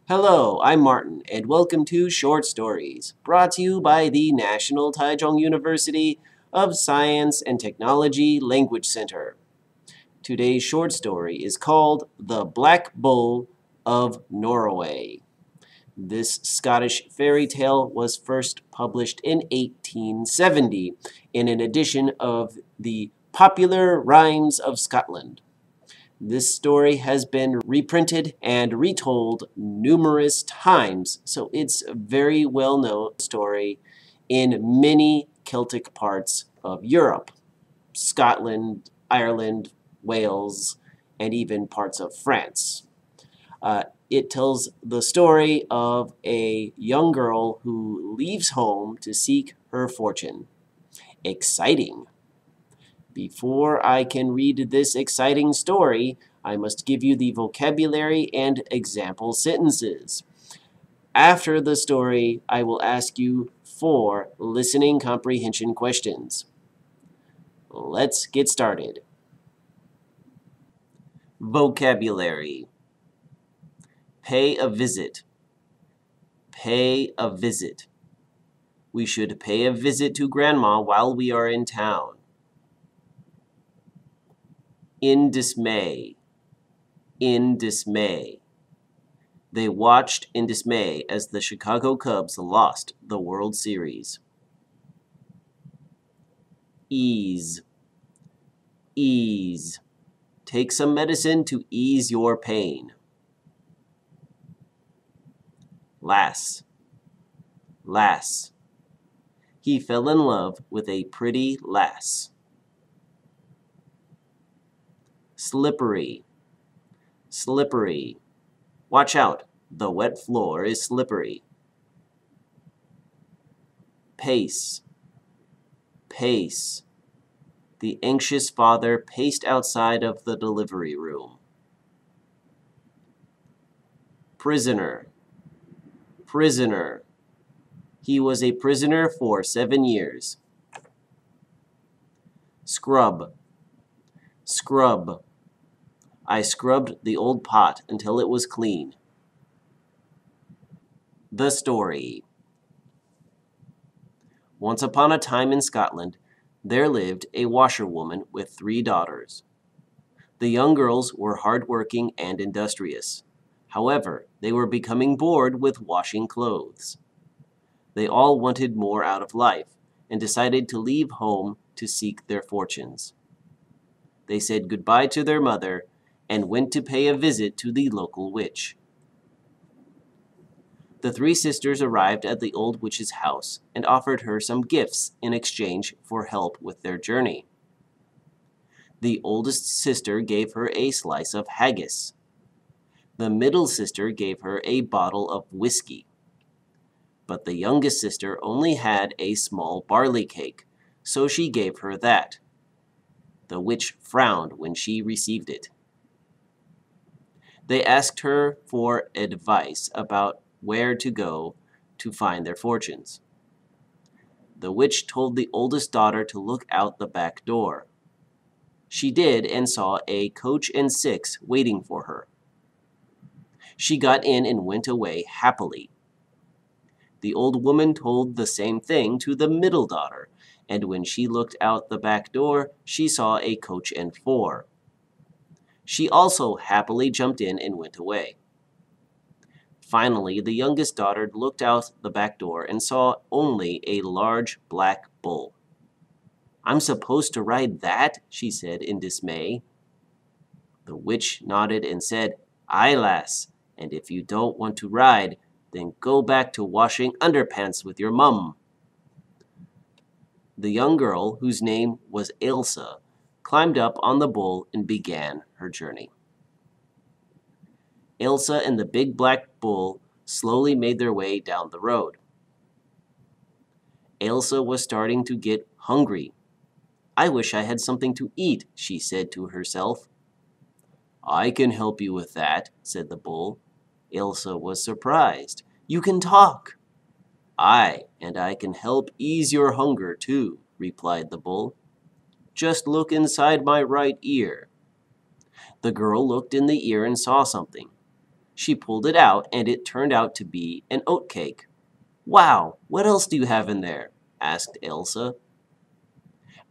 Hello, I'm Martin, and welcome to Short Stories, brought to you by the National Taichung University of Science and Technology Language Center. Today's short story is called The Black Bull of Norroway. This Scottish fairy tale was first published in 1870 in an edition of the Popular Rhymes of Scotland. This story has been reprinted and retold numerous times, so it's a very well-known story in many Celtic parts of Europe. Scotland, Ireland, Wales, and even parts of France. It tells the story of a young girl who leaves home to seek her fortune. Exciting! Before I can read this exciting story, I must give you the vocabulary and example sentences. After the story, I will ask you 4 listening comprehension questions. Let's get started. Vocabulary. Pay a visit. Pay a visit. We should pay a visit to Grandma while we are in town. In dismay. In dismay. They watched in dismay as the Chicago Cubs lost the World Series. Ease. Ease. Take some medicine to ease your pain. Lass. Lass. He fell in love with a pretty lass. Slippery. Slippery. Watch out, the wet floor is slippery. Pace. Pace. The anxious father paced outside of the delivery room. Prisoner. Prisoner. He was a prisoner for 7 years. Scrub. Scrub. I scrubbed the old pot until it was clean. The story. Once upon a time in Scotland, there lived a washerwoman with 3 daughters. The young girls were hardworking and industrious. However, they were becoming bored with washing clothes. They all wanted more out of life and decided to leave home to seek their fortunes. They said goodbye to their mother and went to pay a visit to the local witch. The 3 sisters arrived at the old witch's house and offered her some gifts in exchange for help with their journey. The oldest sister gave her a slice of haggis. The middle sister gave her a bottle of whiskey. But the youngest sister only had a small barley cake, so she gave her that. The witch frowned when she received it. They asked her for advice about where to go to find their fortunes. The witch told the oldest daughter to look out the back door. She did and saw a coach and 6 waiting for her. She got in and went away happily. The old woman told the same thing to the middle daughter, and when she looked out the back door, she saw a coach and 4. She also happily jumped in and went away. Finally, the youngest daughter looked out the back door and saw only a large black bull. "I'm supposed to ride that?" she said in dismay. The witch nodded and said, "Aye, lass, and if you don't want to ride, then go back to washing underpants with your mum." The young girl, whose name was Ailsa, climbed up on the bull and began her journey. Ailsa and the big black bull slowly made their way down the road. Ailsa was starting to get hungry. "I wish I had something to eat," she said to herself. "I can help you with that," said the bull. Ailsa was surprised. "You can talk." "Aye, and I can help ease your hunger too," replied the bull. "Just look inside my right ear." The girl looked in the ear and saw something. She pulled it out, and it turned out to be an oat cake. "Wow, what else do you have in there?" asked Elsa.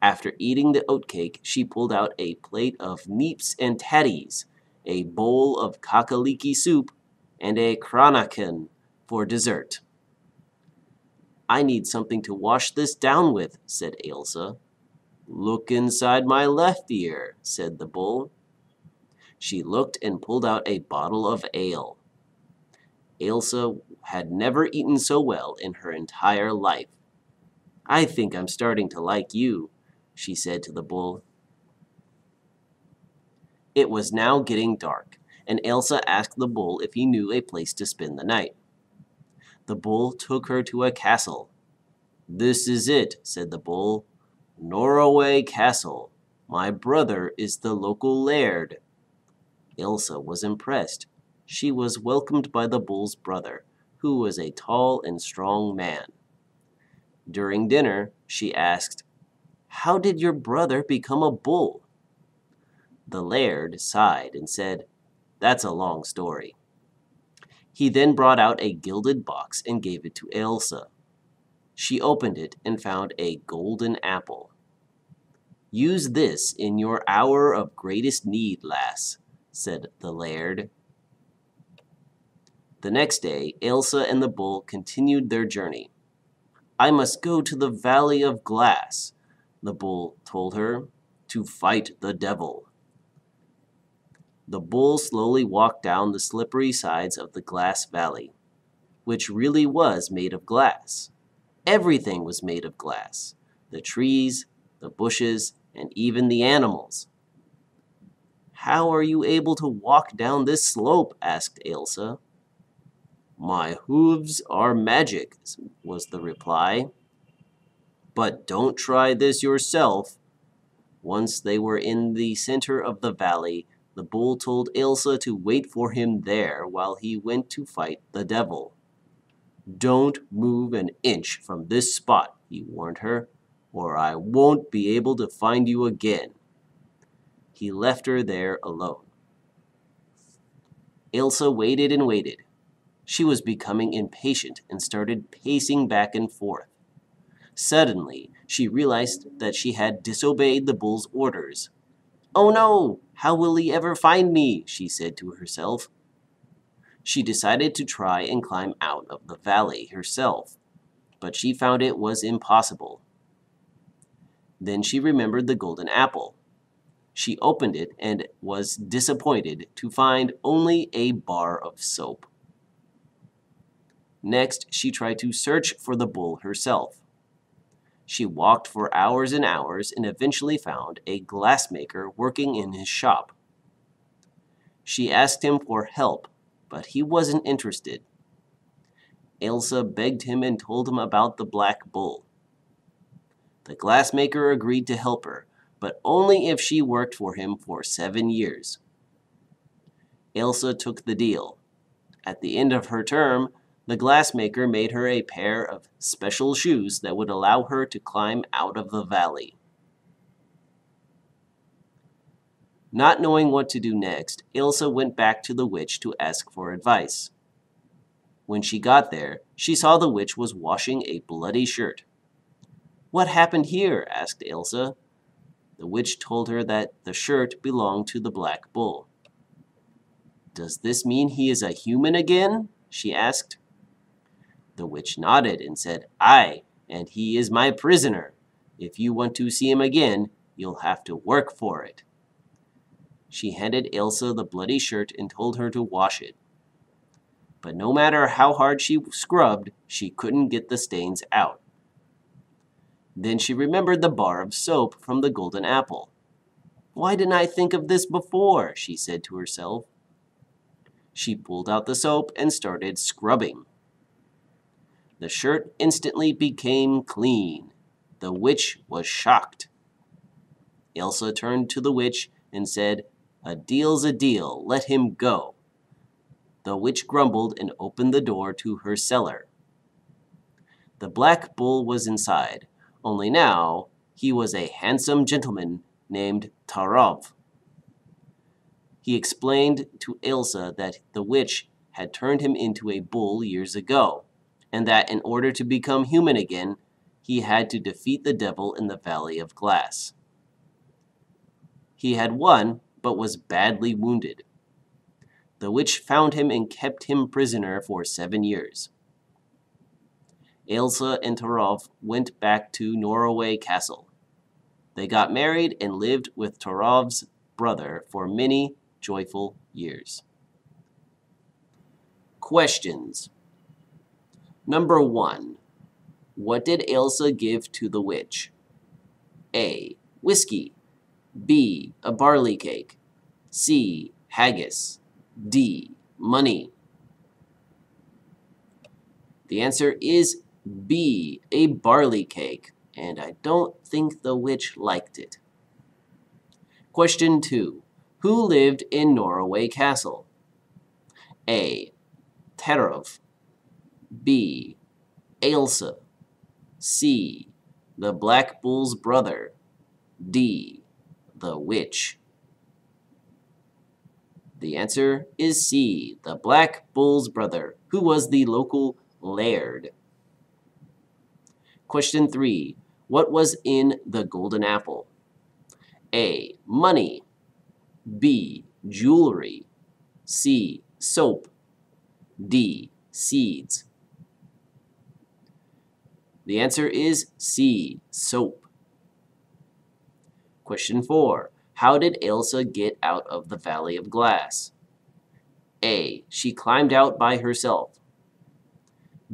After eating the oat cake, she pulled out a plate of neeps and tatties, a bowl of kakaliki soup, and a kranaken for dessert. "I need something to wash this down with," said Elsa. "Look inside my left ear," said the bull. She looked and pulled out a bottle of ale. Elsa had never eaten so well in her entire life. "I think I'm starting to like you," she said to the bull. It was now getting dark, and Elsa asked the bull if he knew a place to spend the night. The bull took her to a castle. "This is it," said the bull. "Norroway Castle. My brother is the local laird." Elsa was impressed. She was welcomed by the bull's brother, who was a tall and strong man. During dinner, she asked, "How did your brother become a bull?" The laird sighed and said, "That's a long story." He then brought out a gilded box and gave it to Elsa. She opened it and found a golden apple. "Use this in your hour of greatest need, lass," said the laird. The next day, Elsa and the bull continued their journey. "I must go to the Valley of Glass," the bull told her, "to fight the devil." The bull slowly walked down the slippery sides of the glass valley, which really was made of glass. Everything was made of glass: the trees, the bushes, and even the animals. "How are you able to walk down this slope?" asked Elsa. "My hooves are magic," was the reply. "But don't try this yourself." Once they were in the center of the valley, the bull told Elsa to wait for him there while he went to fight the devil. "Don't move an inch from this spot," he warned her, "or I won't be able to find you again." He left her there alone. Elsa waited and waited. She was becoming impatient and started pacing back and forth. Suddenly, she realized that she had disobeyed the bull's orders. "Oh no! How will he ever find me?" she said to herself. She decided to try and climb out of the valley herself, but she found it was impossible. Then she remembered the golden apple. She opened it and was disappointed to find only a bar of soap. Next, she tried to search for the bull herself. She walked for hours and hours and eventually found a glassmaker working in his shop. She asked him for help, but he wasn't interested. Elsa begged him and told him about the black bull. The glassmaker agreed to help her, but only if she worked for him for 7 years. Elsa took the deal. At the end of her term, the glassmaker made her a pair of special shoes that would allow her to climb out of the valley. Not knowing what to do next, Elsa went back to the witch to ask for advice. When she got there, she saw the witch was washing a bloody shirt. "What happened here?" asked Elsa. The witch told her that the shirt belonged to the black bull. "Does this mean he is a human again?" she asked. The witch nodded and said, "Aye, and he is my prisoner. If you want to see him again, you'll have to work for it." She handed Elsa the bloody shirt and told her to wash it. But no matter how hard she scrubbed, she couldn't get the stains out. Then she remembered the bar of soap from the golden apple. "Why didn't I think of this before?" she said to herself. She pulled out the soap and started scrubbing. The shirt instantly became clean. The witch was shocked. Elsa turned to the witch and said, "A deal's a deal. Let him go." The witch grumbled and opened the door to her cellar. The black bull was inside, only now he was a handsome gentleman named Tarov. He explained to Elsa that the witch had turned him into a bull years ago, and that in order to become human again, he had to defeat the devil in the Valley of Glass. He had won, but was badly wounded. The witch found him and kept him prisoner for 7 years. Ailsa and Torolf went back to Norroway Castle. They got married and lived with Torolf's brother for many joyful years. Questions. Number 1. What did Ailsa give to the witch? A. Whiskey. B. A barley cake. C. Haggis. D. Money. The answer is B. A barley cake, and I don't think the witch liked it. Question 2. Who lived in Norroway Castle? A. Terov. B. Ailsa. C. The Black Bull's brother. D. The witch. The answer is C. The Black Bull's brother, who was the local laird. Question 3. What was in the golden apple? A. Money. B. Jewelry. C. Soap. D. Seeds. The answer is C. Soap. Question 4. How did Ailsa get out of the Valley of Glass? A. She climbed out by herself.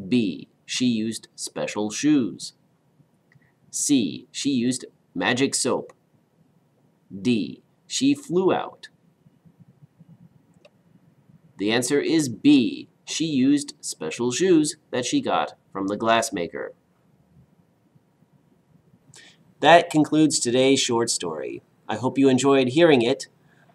B. She used special shoes. C. She used magic soap. D. She flew out. The answer is B. She used special shoes that she got from the glassmaker. That concludes today's short story. I hope you enjoyed hearing it.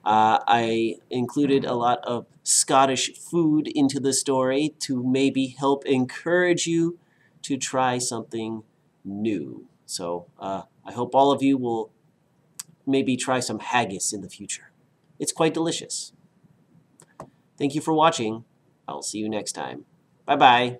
I included a lot of Scottish food into the story to maybe help encourage you to try something new. So I hope all of you will maybe try some haggis in the future. It's quite delicious. Thank you for watching. I'll see you next time. Bye-bye.